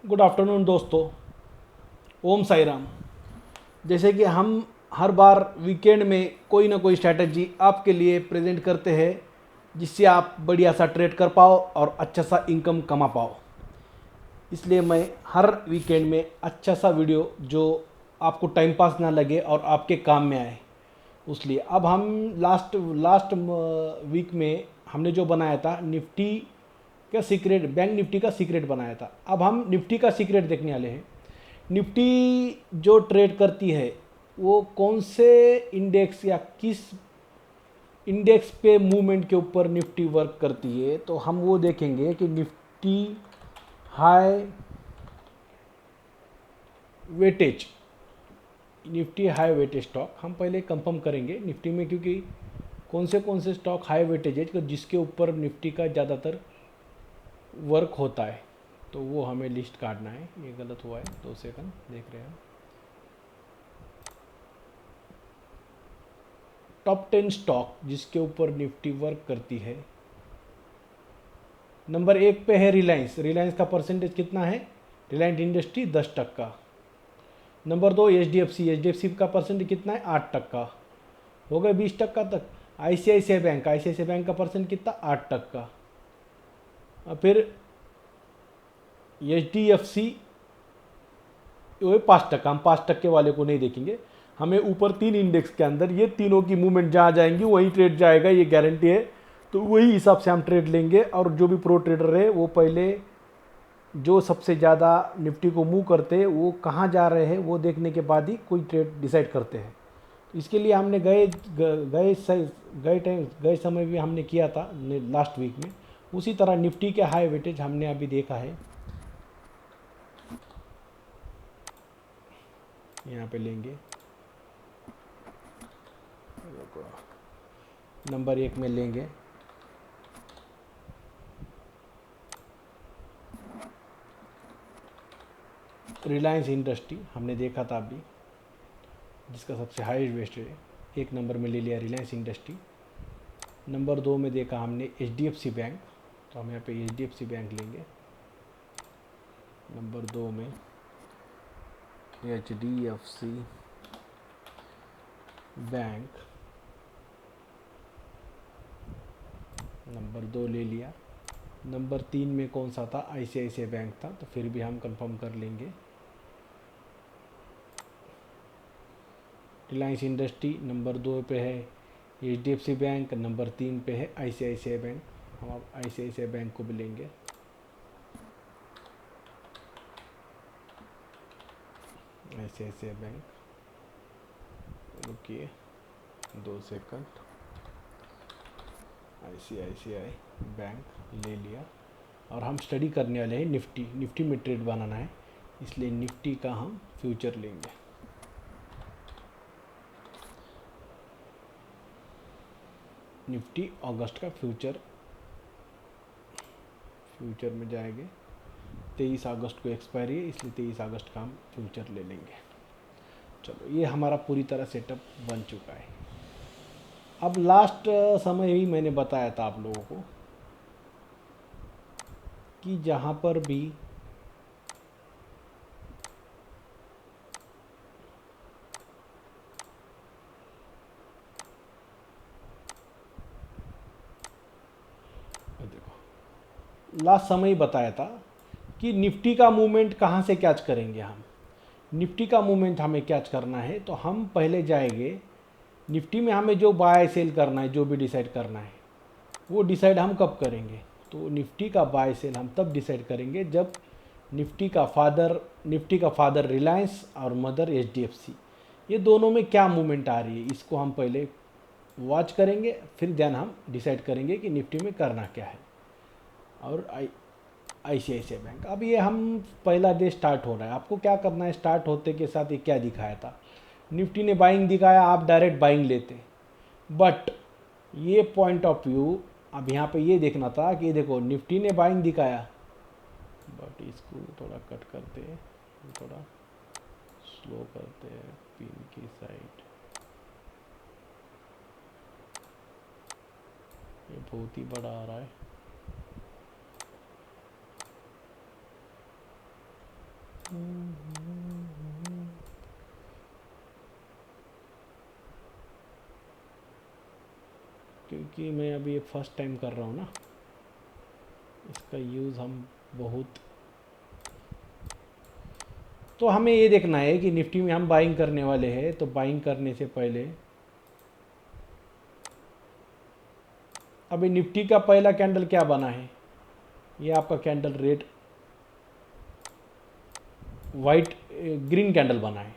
Good afternoon दोस्तों। ओम साई राम। जैसे कि हम हर बार वीकेंड में कोई ना कोई स्ट्रैटेजी आपके लिए प्रेजेंट करते हैं जिससे आप बढ़िया सा ट्रेड कर पाओ और अच्छा सा इनकम कमा पाओ। इसलिए मैं हर वीकेंड में अच्छा सा वीडियो जो आपको टाइम पास ना लगे और आपके काम में आए, उसलिए अब हम लास्ट लास्ट वीक में हमने जो बनाया था निफ्टी का सीक्रेट, बैंक निफ्टी का सीक्रेट बनाया था। अब हम निफ्टी का सीक्रेट देखने वाले हैं। निफ्टी जो ट्रेड करती है वो कौन से इंडेक्स या किस इंडेक्स पे मूवमेंट के ऊपर निफ्टी वर्क करती है, तो हम वो देखेंगे कि Nifty high weightage, Nifty high weightage stock हम पहले कंफर्म करेंगे निफ्टी में, क्योंकि कौन से स्टॉक हाई वेटेज है जिसके ऊपर निफ्टी का ज़्यादातर वर्क होता है, तो वो हमें लिस्ट काटना है। ये गलत हुआ है, 2 सेकंड देख रहे हैं। टॉप 10 स्टॉक जिसके ऊपर निफ्टी वर्क करती है, नंबर 1 पे है रिलायंस। रिलायंस का परसेंटेज कितना है? Reliance industry 10%। Number 2 HDFC. HDFC का परसेंटेज कितना है? 8%। हो गए 20% तक। ICICI bank. आईसीआईसीआई बैंक का परसेंट कितना? 8%। और फिर एचडीएफसी वो 5%। हम 5% वाले को नहीं देखेंगे, हमें ऊपर 3 इंडेक्स के अंदर ये तीनों की मूवमेंट जहाँ जाएंगी वहीं ट्रेड जाएगा, ये गारंटी है। तो वही हिसाब से हम ट्रेड लेंगे, और जो भी प्रो ट्रेडर है वो पहले जो सबसे ज़्यादा निफ्टी को मूव करते हैं वो कहाँ जा रहे हैं वो देखने के बाद ही कोई ट्रेड डिसाइड करते हैं। तो इसके लिए हमने गए समय भी हमने किया था लास्ट वीक में। उसी तरह निफ्टी के हाई वेटेज हमने अभी देखा है, यहाँ पे लेंगे। नंबर 1 में लेंगे रिलायंस इंडस्ट्री, हमने देखा था अभी, जिसका सबसे हाईएस्ट वेटेज है। 1 नंबर में ले लिया रिलायंस इंडस्ट्री। नंबर 2 में देखा हमने एचडीएफसी बैंक, तो हम यहाँ पे एचडीएफसी बैंक लेंगे। नंबर 2 में एचडीएफसी बैंक, नंबर 2 ले लिया। नंबर 3 में कौन सा था? आईसीआईसीआई बैंक था, तो फिर भी हम कंफर्म कर लेंगे। रिलायंस इंडस्ट्री नंबर 2 पे है, एचडीएफसी बैंक नंबर 3 पे है, आईसीआईसीआई बैंक। हम अब आईसीआईसीआई बैंक को भी लेंगे। आईसीआईसीआई बैंक, रुकिए 2 सेकंड। आईसीआईसीआई बैंक ले लिया, और हम स्टडी करने वाले हैं निफ्टी। निफ्टी में ट्रेड बनाना है, इसलिए निफ्टी का हम फ्यूचर लेंगे। निफ्टी अगस्त का फ्यूचर में जाएंगे। 23 अगस्त को एक्सपायरी है, इसलिए 23 अगस्त का हम फ्यूचर ले लेंगे। चलो, ये हमारा पूरी तरह सेटअप बन चुका है। अब लास्ट समय ही मैंने बताया था आप लोगों को कि जहाँ पर भी देखो, लास्ट समय ही बताया था कि निफ्टी का मूवमेंट कहाँ से कैच करेंगे हम। निफ्टी का मूवमेंट हमें कैच करना है तो हम पहले जाएंगे निफ्टी में। हमें जो बाय सेल करना है, जो भी डिसाइड करना है, वो डिसाइड हम कब करेंगे? तो निफ्टी का बाय सेल हम तब डिसाइड करेंगे जब निफ्टी का फादर रिलायंस और मदर एचडीएफसी, ये दोनों में क्या मूवमेंट आ रही है, इसको हम पहले वॉच करेंगे। फिर देन हम डिसाइड करेंगे कि निफ्टी में करना क्या है। और आईसीआईसीआई बैंक, अब ये हम पहला डे स्टार्ट हो रहा है। आपको क्या करना है, स्टार्ट होते के साथ ये क्या दिखाया था? निफ्टी ने बाइंग दिखाया, आप डायरेक्ट बाइंग लेते। बट ये पॉइंट ऑफ व्यू, अब यहाँ पे ये देखना था कि देखो निफ्टी ने बाइंग दिखाया, बट इसको थोड़ा कट करते हैं, थोड़ा स्लो करते हैं पिन की साइड। ये बहुत ही बड़ा आ रहा है। क्योंकि मैं अभी ये फर्स्ट टाइम कर रहा हूँ ना, इसका यूज़ हम बहुत, तो हमें ये देखना है कि निफ्टी में हम बाइंग करने वाले हैं। तो बाइंग करने से पहले अभी निफ्टी का पहला कैंडल क्या बना है, ये आपका candle red white green candle बना है।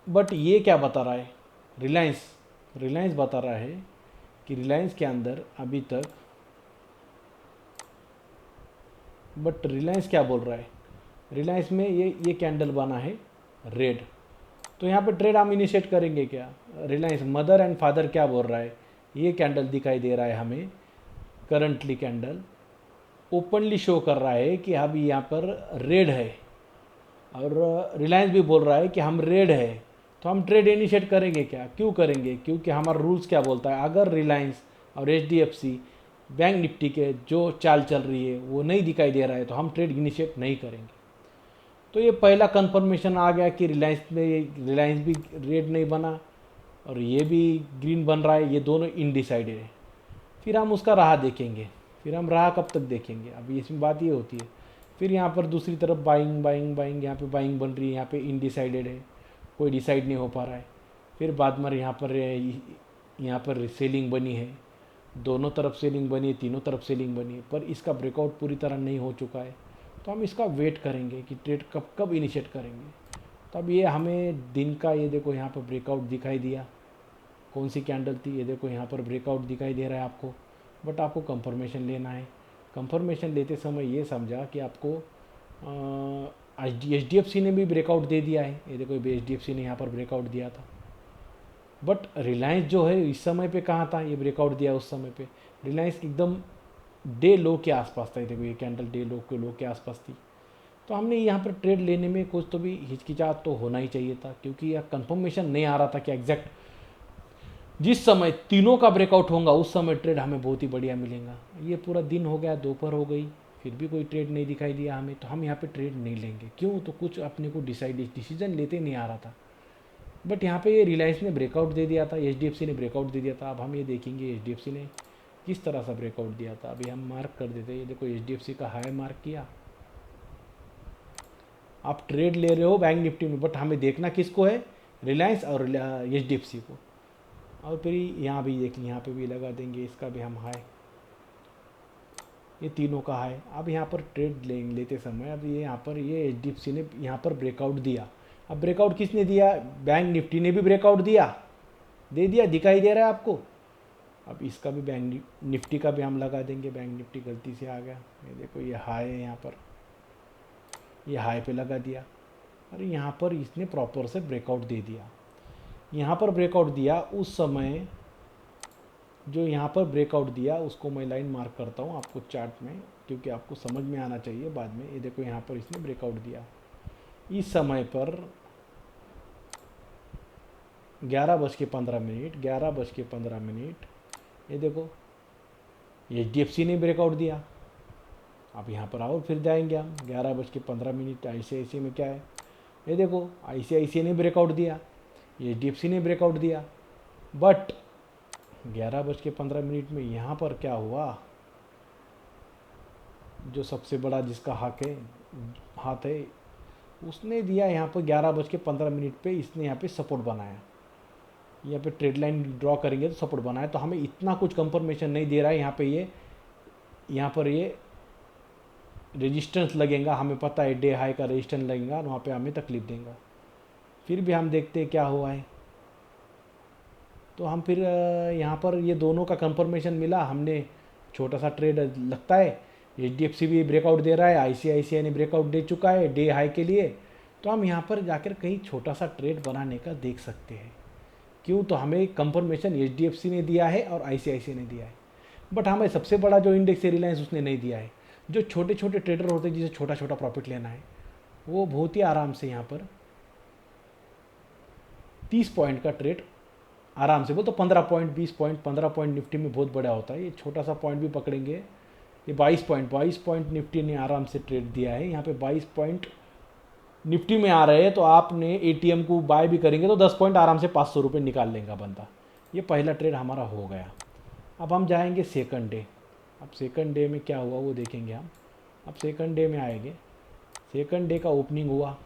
बट ये क्या बता रहा है, रिलायंस बता रहा है कि रिलायंस के अंदर अभी तक, बट रिलायंस क्या बोल रहा है, रिलायंस में ये कैंडल बना है रेड। तो यहाँ पे ट्रेड हम इनिशिएट करेंगे क्या, रिलायंस मदर एंड फादर क्या बोल रहा है, ये कैंडल दिखाई दे रहा है हमें, करंटली कैंडल ओपनली शो कर रहा है कि अभी यहाँ पर रेड है, और रिलायंस भी बोल रहा है कि हम रेड है। तो हम ट्रेड इनिशिएट करेंगे क्या, क्यों करेंगे, क्योंकि हमारा रूल्स क्या बोलता है, अगर रिलायंस और HDFC बैंक निफ्टी के जो चाल चल रही है वो नहीं दिखाई दे रहा है तो हम ट्रेड इनिशिएट नहीं करेंगे। तो ये पहला कंफर्मेशन आ गया कि रिलायंस भी रेड नहीं बना और ये भी ग्रीन बन रहा है, ये दोनों इनडिसाइडेड है। फिर हम उसका राह देखेंगे, फिर हम राह कब तक देखेंगे, अभी इसमें बात ये होती है। फिर यहाँ पर दूसरी तरफ बाइंग, यहाँ पे बाइंग बन रही है, यहाँ पे इनडिसाइडेड है, कोई डिसाइड नहीं हो पा रहा है। फिर बाद में यहाँ पर सेलिंग बनी है, दोनों तरफ सेलिंग बनी है, तीनों तरफ सेलिंग बनी है, पर इसका ब्रेकआउट पूरी तरह नहीं हो चुका है। तो हम इसका वेट करेंगे कि ट्रेड कब इनिशिएट करेंगे। तब ये हमें दिन का, ये देखो यहाँ पर ब्रेकआउट दिखाई दिया, कौन सी कैंडल थी, ये देखो यहाँ पर ब्रेकआउट दिखाई दे रहा है आपको। बट आपको कंफर्मेशन लेना है। कंफर्मेशन लेते समय ये समझा कि आपको HDFC ने भी ब्रेकआउट दे दिया है, ये देखो HDFC ने यहाँ पर ब्रेकआउट दिया था। बट रिलायंस जो है इस समय पे कहाँ था, ये ब्रेकआउट दिया उस समय पे रिलायंस एकदम डे लो के आसपास था, ये देखो ये कैंडल डे लो के आसपास थी। तो हमने यहाँ पर ट्रेड लेने में कुछ तो भी हिचकिचाहट तो होना ही चाहिए था, क्योंकि यह कंफर्मेशन नहीं आ रहा था कि एग्जैक्ट जिस समय तीनों का ब्रेकआउट होगा उस समय ट्रेड हमें बहुत ही बढ़िया मिलेगा। ये पूरा दिन हो गया, दोपहर हो गई, फिर भी कोई ट्रेड नहीं दिखाई दिया हमें। तो हम यहाँ पे ट्रेड नहीं लेंगे, क्यों, तो कुछ अपने को डिसीजन लेते नहीं आ रहा था। बट यहाँ पे ये रिलायंस ने ब्रेकआउट दे दिया था, HDFC ने ब्रेकआउट दे दिया था। अब हम ये देखेंगे HDFC ने किस तरह से ब्रेकआउट दिया था। अभी हम मार्क कर देते हैं, ये देखो HDFC का हाई मार्क किया। आप ट्रेड ले रहे हो बैंक निफ्टी में, बट हमें देखना किसको है, रिलायंस और HDFC को। और फिर यहाँ भी देख, यहाँ पे भी लगा देंगे, इसका भी हम हाई, ये तीनों का हाई। अब यहाँ पर ट्रेड लेते समय अब ये यहाँ पर ये HDFC ने यहाँ पर ब्रेकआउट दिया। अब ब्रेकआउट किसने दिया, बैंक निफ्टी ने भी ब्रेकआउट दे दिया, दिखाई दे रहा है आपको। अब इसका भी बैंक निफ्टी का भी हम लगा देंगे, बैंक निफ्टी गलती से आ गया, ये देखो ये हाई है, यहाँ पर ये हाई पे लगा दिया। और यहाँ पर इसने प्रॉपर से ब्रेकआउट दे दिया, यहाँ पर ब्रेकआउट दिया। उस समय जो यहाँ पर ब्रेकआउट दिया उसको मैं लाइन मार्क करता हूँ आपको चार्ट में, क्योंकि आपको समझ में आना चाहिए बाद में। ये देखो यहाँ पर इसने ब्रेकआउट दिया, इस समय पर 11:15, ये देखो HDFC ने ब्रेकआउट दिया। अब यहाँ पर और फिर जाएंगे हम 11:15, ICICI में क्या है, ये देखो ICICI ने ब्रेकआउट दिया, HDFC ने ब्रेकआउट दिया। बट 11:15 में यहाँ पर क्या हुआ, जो सबसे बड़ा जिसका हाथ है उसने दिया यहाँ पर 11:15 पे, इसने यहाँ पे सपोर्ट बनाया, यहाँ पे ट्रेड लाइन ड्रॉ करेंगे तो सपोर्ट बनाया। तो हमें इतना कुछ कंफर्मेशन नहीं दे रहा है, यहाँ पर ये रेजिस्टेंस लगेगा, हमें पता है डे हाई का रेजिस्टेंस लगेगा, वहाँ पे हमें तकलीफ देगा। फिर भी हम देखते हैं क्या हुआ है। तो हम फिर यहाँ पर ये दोनों का कंफर्मेशन मिला, हमने छोटा सा ट्रेड लगता है, HDFC भी ब्रेकआउट दे रहा है, ICICI ने ब्रेकआउट दे चुका है डे हाई के लिए। तो हम यहाँ पर जाकर कहीं छोटा सा ट्रेड बनाने का देख सकते हैं, क्यों, तो हमें कंफर्मेशन HDFC ने दिया है और ICICI ने दिया है। बट हमें सबसे बड़ा जो इंडेक्स है रिलायंस, उसने नहीं दिया है। जो छोटे छोटे ट्रेडर होते हैं जिसे छोटा छोटा प्रॉफिट लेना है, वो बहुत ही आराम से यहाँ पर 30 पॉइंट का ट्रेड आराम से, बोल तो 15 पॉइंट 20 पॉइंट 15 पॉइंट निफ्टी में बहुत बड़ा होता है, ये छोटा सा पॉइंट भी पकड़ेंगे। ये 22 पॉइंट निफ्टी ने आराम से ट्रेड दिया है। यहाँ पे 22 पॉइंट निफ्टी में आ रहे हैं, तो आपने ATM को बाय भी करेंगे तो 10 पॉइंट आराम से 500 रुपये निकाल लेंगे बंदा। ये पहला ट्रेड हमारा हो गया। अब हम जाएंगे सेकंड डे। अब सेकंड डे में क्या हुआ वो देखेंगे हम। अब सेकंड डे में आएंगे, सेकंड डे का ओपनिंग हुआ।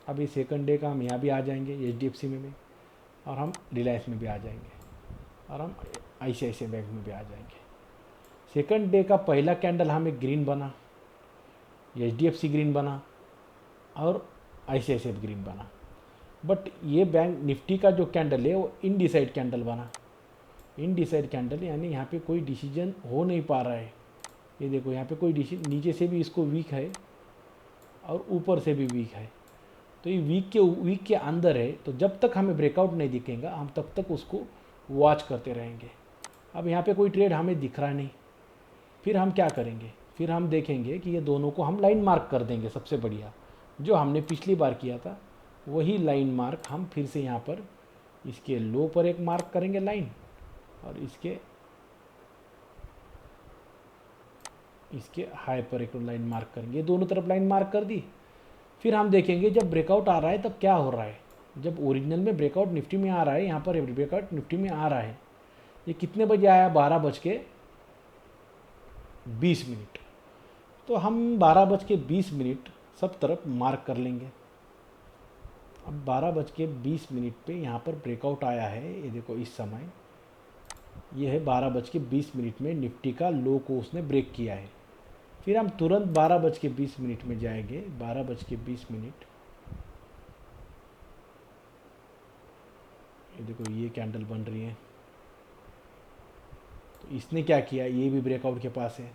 अभी सेकंड डे का हम यहाँ भी आ जाएंगे HDFC में भी, और हम रिलायंस में भी आ जाएंगे, और हम ICICI बैंक में भी आ जाएंगे। सेकंड डे का पहला कैंडल हमें ग्रीन बना, HDFC ग्रीन बना और ICICI ग्रीन बना। बट ये बैंक निफ्टी का जो कैंडल है वो इनडिसाइड कैंडल बना। इनडिसाइड कैंडल यानी यहाँ पे कोई डिसीजन हो नहीं पा रहा है। ये देखो यहाँ पे कोई डिसीजन, नीचे से भी इसको वीक है और ऊपर से भी वीक है, तो ये वीक के अंदर है। तो जब तक हमें ब्रेकआउट नहीं दिखेगा हम तब तक उसको वॉच करते रहेंगे। अब यहाँ पे कोई ट्रेड हमें दिख रहा नहीं, फिर हम क्या करेंगे, फिर हम देखेंगे कि ये दोनों को हम लाइन मार्क कर देंगे। सबसे बढ़िया जो हमने पिछली बार किया था वही लाइन मार्क हम फिर से यहाँ पर इसके लो पर एक मार्क करेंगे लाइन, और इसके हाई पर एक लाइन मार्क करेंगे। दोनों तरफ लाइन मार्क कर दी। फिर हम देखेंगे जब ब्रेकआउट आ रहा है तब क्या हो रहा है। जब ओरिजिनल में ब्रेकआउट निफ्टी में आ रहा है, यहाँ पर ब्रेकआउट निफ्टी में आ रहा है, ये कितने बजे आया, 12:20। तो हम 12:20 सब तरफ मार्क कर लेंगे। अब 12:20 पे यहाँ पर ब्रेकआउट आया है। ये देखो इस समय ये है 12:20 में निफ्टी का लो को उसने ब्रेक किया है। फिर हम तुरंत 12:20 में जाएंगे। 12:20 ये देखो ये कैंडल बन रही है। तो इसने क्या किया, ये भी ब्रेकआउट के पास है।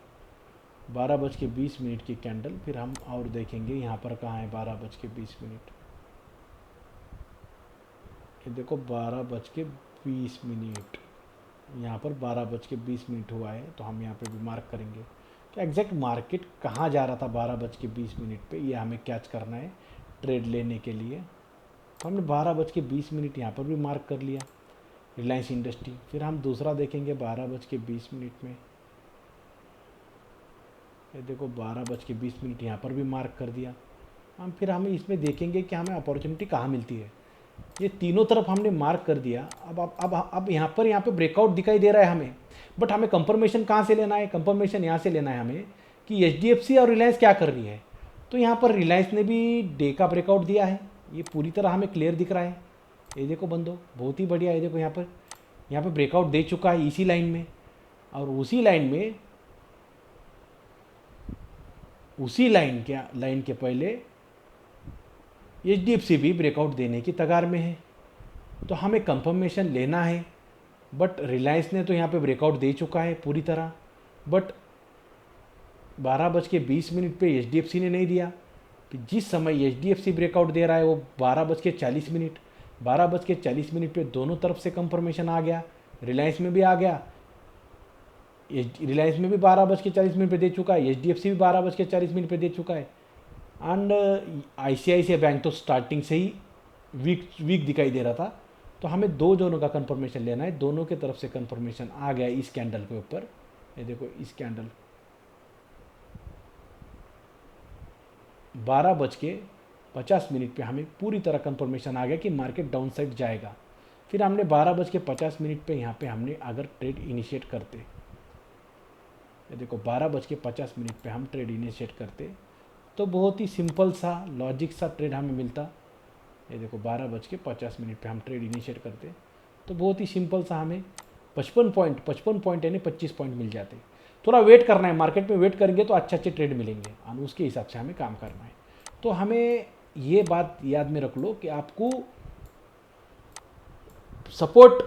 12:20 की कैंडल। फिर हम और देखेंगे यहाँ पर कहाँ है 12:20। ये देखो 12:20 यहाँ पर 12:20 हुआ है। तो हम यहाँ पे भी मार्क करेंगे कि एग्जैक्ट मार्केट कहाँ जा रहा था 12:20 पे, ये हमें कैच करना है ट्रेड लेने के लिए। तो हमने 12:20 यहाँ पर भी मार्क कर लिया रिलायंस इंडस्ट्री। फिर हम दूसरा देखेंगे 12:20 में। ये देखो 12:20 यहाँ पर भी मार्क कर दिया हम। फिर हमें इसमें देखेंगे कि हमें अपॉर्चुनिटी कहाँ मिलती है। ये तीनों तरफ हमने मार्क कर दिया। अब यहाँ पे ब्रेकआउट दिखाई दे रहा है हमें, बट हमें कंफर्मेशन कहाँ से लेना है, कंफर्मेशन यहाँ से लेना है हमें कि HDFC और रिलायंस क्या कर रही है। तो यहाँ पर रिलायंस ने भी डे का ब्रेकआउट दिया है, ये पूरी तरह हमें क्लियर दिख रहा है। ये देखो बंदो बहुत ही बढ़िया। ये देखो यहाँ पर ब्रेकआउट दे चुका है इसी लाइन में, और उसी लाइन के पहले HDFC भी ब्रेकआउट देने की तगार में है। तो हमें कंफर्मेशन लेना है, बट रिलायंस ने तो यहाँ पे ब्रेकआउट दे चुका है पूरी तरह, बट 12:20 पे HDFC ने नहीं दिया। कि जिस समय HDFC ब्रेकआउट दे रहा है वो 12:40। 12:40 पे दोनों तरफ से कंफर्मेशन आ गया, रिलायंस में भी आ गया। रिलायंस में भी 12:40 पे दे चुका है, HDFC भी 12:40 पे दे चुका है। एंड ICICI बैंक तो स्टार्टिंग से ही वीक दिखाई दे रहा था। तो हमें दोनों का कंफर्मेशन लेना है। दोनों के तरफ से कंफर्मेशन आ गया इस कैंडल के ऊपर। ये देखो इस कैंडल 12:50 पे हमें पूरी तरह कंफर्मेशन आ गया कि मार्केट डाउन साइड जाएगा। फिर हमने 12:50 पे यहाँ पे हमने अगर ट्रेड इनिशिएट करते, ये देखो 12:50 पे हम ट्रेड इनिशिएट करते तो बहुत ही सिंपल सा लॉजिक सा ट्रेड हमें मिलता। ये देखो 12:50 पे हम ट्रेड इनिशिएट करते तो बहुत ही सिंपल सा हमें 55 पॉइंट यानी 25 पॉइंट मिल जाते। थोड़ा वेट करना है, मार्केट में वेट करेंगे तो अच्छे ट्रेड मिलेंगे और उसके हिसाब से हमें काम करना है। तो हमें ये बात याद में रख लो कि आपको सपोर्ट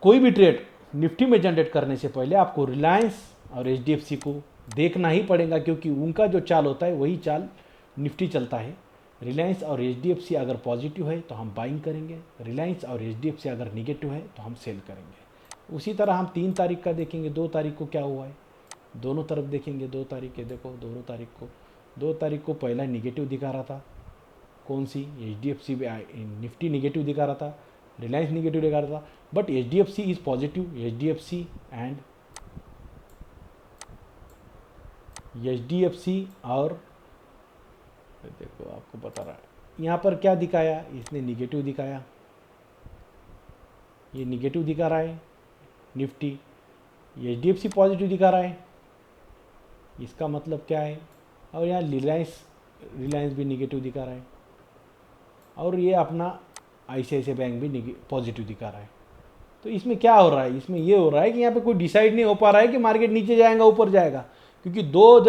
कोई भी ट्रेड निफ्टी में जनरेट करने से पहले आपको रिलायंस और HDFC को देखना ही पड़ेगा, क्योंकि उनका जो चाल होता है वही चाल निफ्टी चलता है। रिलायंस और HDFC अगर पॉजिटिव है तो हम बाइंग करेंगे, रिलायंस और HDFC अगर निगेटिव है तो हम सेल करेंगे। उसी तरह हम 3 तारीख का देखेंगे, 2 तारीख को क्या हुआ है, दोनों तरफ देखेंगे। 2 तारीख के देखो, 2 तारीख को पहला निगेटिव दिखा रहा था, कौन सी HDFC निफ्टी निगेटिव दिखा रहा था, रिलायंस निगेटिव दिखा रहा था, but HDFC is positive. HDFC और देखो आपको बता रहा है यहाँ पर क्या दिखाया, इसने निगेटिव दिखाया, ये निगेटिव दिखा रहा है। निफ्टी। एचडीएफसी पॉजिटिव दिखा रहा है, इसका मतलब क्या है। और यहाँ रिलायंस भी निगेटिव दिखा रहा है, और ये अपना आईसीआईसीआई बैंक भी पॉजिटिव दिखा रहा है। तो इसमें क्या हो रहा है, इसमें ये हो रहा है कि यहाँ पे कोई डिसाइड नहीं हो पा रहा है कि मार्केट नीचे जाएगा ऊपर जाएगा, क्योंकि दो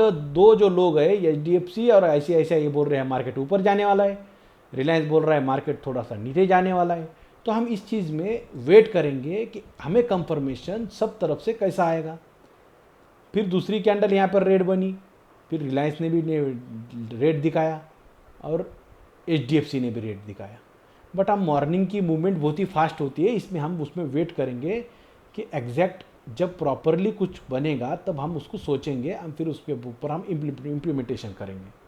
जो लोग हैं, एचडीएफसी और आईसीआईसीआई, ये बोल रहे हैं मार्केट ऊपर जाने वाला है, रिलायंस बोल रहा है मार्केट थोड़ा सा नीचे जाने वाला है। तो हम इस चीज़ में वेट करेंगे कि हमें कंफर्मेशन सब तरफ से कैसा आएगा। फिर दूसरी कैंडल यहाँ पर रेड बनी, फिर रिलायंस ने भी रेड दिखाया और एचडीएफसी ने भी रेड दिखाया। बट हम मॉर्निंग की मूवमेंट बहुत ही फास्ट होती है, इसमें हम उसमें वेट करेंगे कि एग्जैक्ट जब प्रॉपरली कुछ बनेगा तब हम उसको सोचेंगे, हम फिर उसके ऊपर हम इम्प्लीमेंटेशन करेंगे।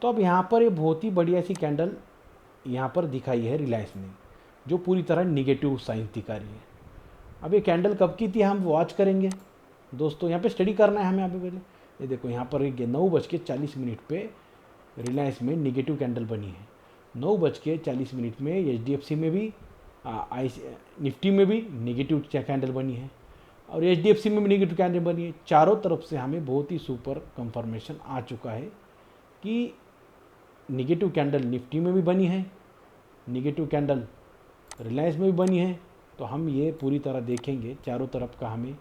तो अब यहाँ पर ये बहुत ही बढ़िया सी कैंडल यहाँ पर दिखाई है रिलायंस ने, जो पूरी तरह निगेटिव साइंस दिखा रही है। अब ये कैंडल कब की थी हम वॉच करेंगे दोस्तों, यहाँ पे स्टडी करना है हमें। यहाँ पे पहले ये देखो, यहाँ पर 9:40 पे रिलायंस में निगेटिव कैंडल बनी है। 9:40 में एचडीएफसी में भी निफ्टी में भी निगेटिव कैंडल बनी है, और एचडीएफसी में भी निगेटिव कैंडल बनी है। चारों तरफ से हमें बहुत ही सुपर कंफर्मेशन आ चुका है कि निगेटिव कैंडल निफ्टी में भी बनी है, निगेटिव कैंडल रिलायंस में भी बनी है। तो हम ये पूरी तरह देखेंगे, चारों तरफ का हमें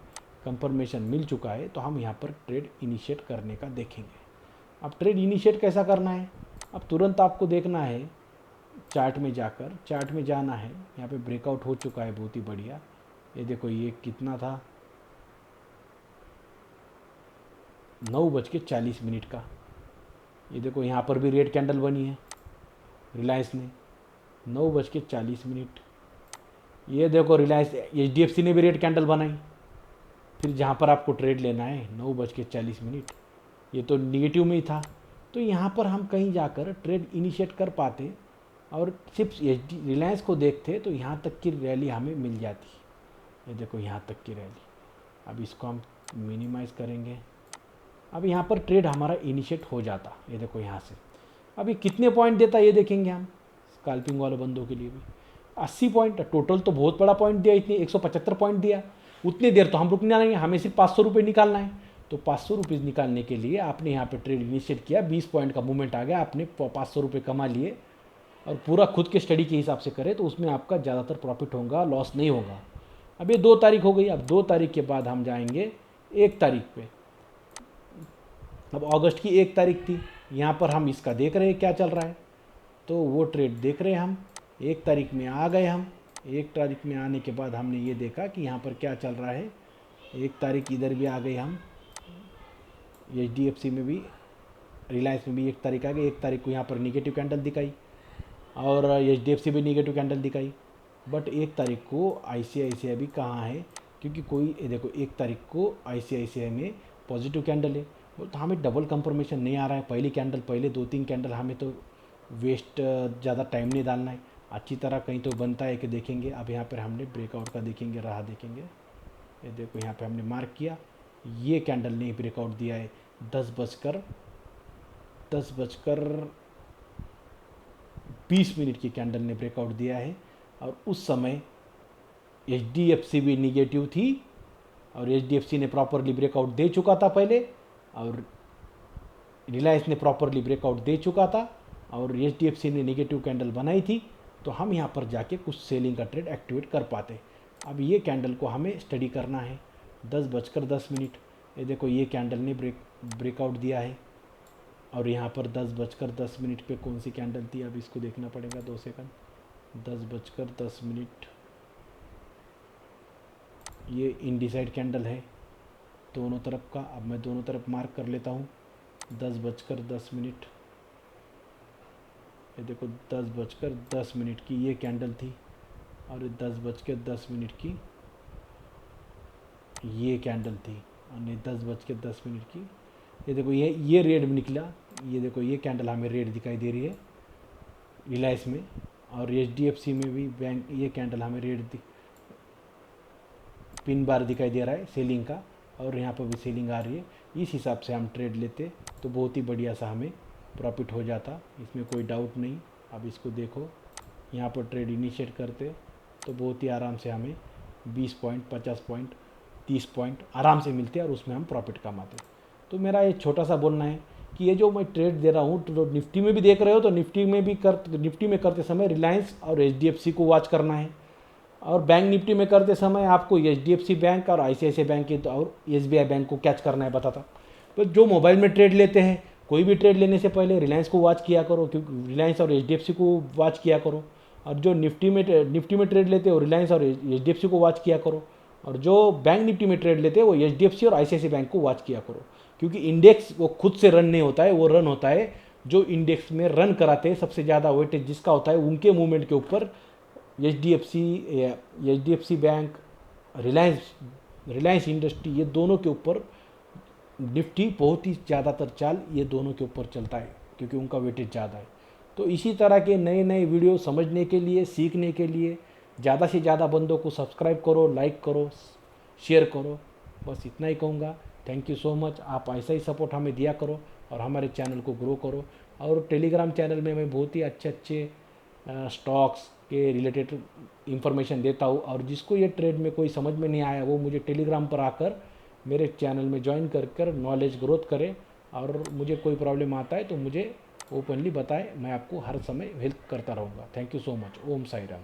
कंफर्मेशन मिल चुका है, तो हम यहाँ पर ट्रेड इनिशिएट करने का देखेंगे। अब ट्रेड इनिशिएट कैसा करना है, अब तुरंत आपको देखना है चार्ट में जाकर, चार्ट में जाना है। यहाँ पे ब्रेकआउट हो चुका है बहुत ही बढ़िया। ये देखो, ये कितना था, 9:40 का। ये देखो, यहाँ पर भी रेड कैंडल बनी है रिलायंस ने, 9:40। ये देखो, रिलायंस एचडीएफसी ने भी रेड कैंडल बनाई। फिर जहाँ पर आपको ट्रेड लेना है 9:40, ये तो निगेटिव में ही था। तो यहाँ पर हम कहीं जाकर ट्रेड इनिशिएट कर पाते और सिर्फ रिलायंस को देखते तो यहाँ तक की रैली हमें मिल जाती। ये देखो, यहाँ तक की रैली। अब इसको हम मिनिमाइज़ करेंगे। अब यहाँ पर ट्रेड हमारा इनिशिएट हो जाता। ये देखो, यहाँ से अभी कितने पॉइंट देता ये देखेंगे हम, स्कैल्पिंग वाले बंदों के लिए भी 80 पॉइंट। टोटल तो बहुत बड़ा पॉइंट दिया, इतनी 175 पॉइंट दिया। उतनी देर तो हम रुकना नहीं है, हमें सिर्फ 500 रुपये निकालना है। तो 500 रुपये निकालने के लिए आपने यहाँ पे ट्रेड इनिशिएट किया, 20 पॉइंट का मूवमेंट आ गया, आपने 500 रुपये कमा लिए। और पूरा खुद के स्टडी के हिसाब से करें तो उसमें आपका ज़्यादातर प्रॉफिट होगा, लॉस नहीं होगा। अब ये 2 तारीख हो गई। अब 2 तारीख के बाद हम जाएंगे 1 तारीख पे। अब अगस्त की 1 तारीख थी, यहाँ पर हम इसका देख रहे हैं क्या चल रहा है, तो वो ट्रेड देख रहे हैं हम। 1 तारीख में आ गए हम। 1 तारीख में आने के बाद हमने ये देखा कि यहाँ पर क्या चल रहा है। 1 तारीख इधर भी आ गए हम, एचडीएफसी में भी, रिलायंस में भी 1 तारीख आ गई। 1 तारीख को यहाँ पर निगेटिव कैंडल दिखाई और एचडीएफसी भी निगेटिव कैंडल दिखाई। बट 1 तारीख को आईसीआईसीआई भी कहाँ है, क्योंकि कोई देखो 1 तारीख को आईसीआईसीआई में पॉजिटिव कैंडल है। तो हमें डबल कंफर्मेशन नहीं आ रहा है। पहली कैंडल, पहले 2-3 कैंडल हमें तो वेस्ट ज़्यादा टाइम नहीं डालना है, अच्छी तरह कहीं तो बनता है कि देखेंगे। अब यहाँ पर हमने ब्रेकआउट का देखेंगे, राह देखेंगे। ये देखो, यहाँ पे हमने मार्क किया, ये कैंडल ने ब्रेकआउट दिया है 10:20 की कैंडल ने ब्रेकआउट दिया है। और उस समय एचडीएफसी भी निगेटिव थी और एचडीएफसी ने प्रॉपरली ब्रेकआउट दे चुका था पहले, और रिलायंस ने प्रॉपरली ब्रेकआउट दे चुका था, और एचडीएफसी ने निगेटिव कैंडल बनाई थी। तो हम यहाँ पर जाके कुछ सेलिंग का ट्रेड एक्टिवेट कर पाते। अब ये कैंडल को हमें स्टडी करना है। 10:10। ये देखो, ये कैंडल ने ब्रेकआउट दिया है, और यहाँ पर 10:10 पे कौन सी कैंडल थी, अब इसको देखना पड़ेगा 2 सेकंड। 10:10, ये इनडिसाइड कैंडल है दोनों तरफ का। अब मैं दोनों तरफ मार्क कर लेता हूँ। 10:10, ये देखो 10:10 की ये कैंडल थी, और 10:10 की ये कैंडल थी, और 10:10 की ये देखो, ये रेड में निकला। ये देखो, ये कैंडल हमें रेड दिखाई दे रही है रिलायंस में, और एचडीएफसी में भी बैंक ये कैंडल हमें रेड पिन बार दिखाई दे रहा है सेलिंग का, और यहाँ पर भी सेलिंग आ रही है। इस हिसाब से हम ट्रेड लेते तो बहुत ही बढ़िया सा हमें प्रॉफिट हो जाता, इसमें कोई डाउट नहीं। अब इसको देखो, यहाँ पर ट्रेड इनिशिएट करते तो बहुत ही आराम से हमें 20 पॉइंट, 50 पॉइंट, 30 पॉइंट आराम से मिलते हैं और उसमें हम प्रॉफिट कमाते। तो मेरा ये छोटा सा बोलना है कि ये जो मैं ट्रेड दे रहा हूँ तो निफ्टी में भी देख रहे हो तो निफ्टी में करते समय रिलायंस और एचडीएफसी को वॉच करना है, और बैंक निफ्टी में करते समय आपको एचडीएफसी बैंक और आईसीआईसीआई बैंक की और एसबीआई बैंक को कैच करना है बताता। तो जो मोबाइल में ट्रेड लेते हैं, कोई भी ट्रेड लेने से पहले रिलायंस को वॉच किया करो, क्योंकि रिलायंस और एचडीएफसी को वॉच किया करो। और जो निफ्टी में ट्रेड लेते हो रिलायंस और एचडीएफसी को वॉच किया करो, और जो बैंक निफ्टी में ट्रेड लेते हैं वो एचडीएफसी और आईसीआईसीआई बैंक को वॉच किया करो। क्योंकि इंडेक्स वो खुद से रन नहीं होता है, वो रन होता है जो इंडेक्स में रन कराते हैं, सबसे ज़्यादा वेटेज जिसका होता है उनके मूवमेंट के ऊपर एचडीएफसी बैंक, रिलायंस इंडस्ट्री, ये दोनों के ऊपर निफ्टी बहुत ही ज़्यादातर चाल ये दोनों के ऊपर चलता है क्योंकि उनका वेटेज ज़्यादा है। तो इसी तरह के नए नए वीडियो समझने के लिए, सीखने के लिए ज़्यादा से ज़्यादा बंदों को सब्सक्राइब करो, लाइक करो, शेयर करो। बस इतना ही कहूँगा। Thank you so much. आप ऐसा ही सपोर्ट हमें दिया करो और हमारे चैनल को ग्रो करो। और टेलीग्राम चैनल में मैं बहुत ही अच्छे स्टॉक्स के रिलेटेड इंफॉर्मेशन देता हूँ, और जिसको ये ट्रेड में कोई समझ में नहीं आया वो मुझे टेलीग्राम पर आकर मेरे चैनल में ज्वाइन कर नॉलेज ग्रोथ करे, और मुझे कोई प्रॉब्लम आता है तो मुझे ओपनली बताए, मैं आपको हर समय हेल्प करता रहूँगा। Thank you so much. Om Sai Ram.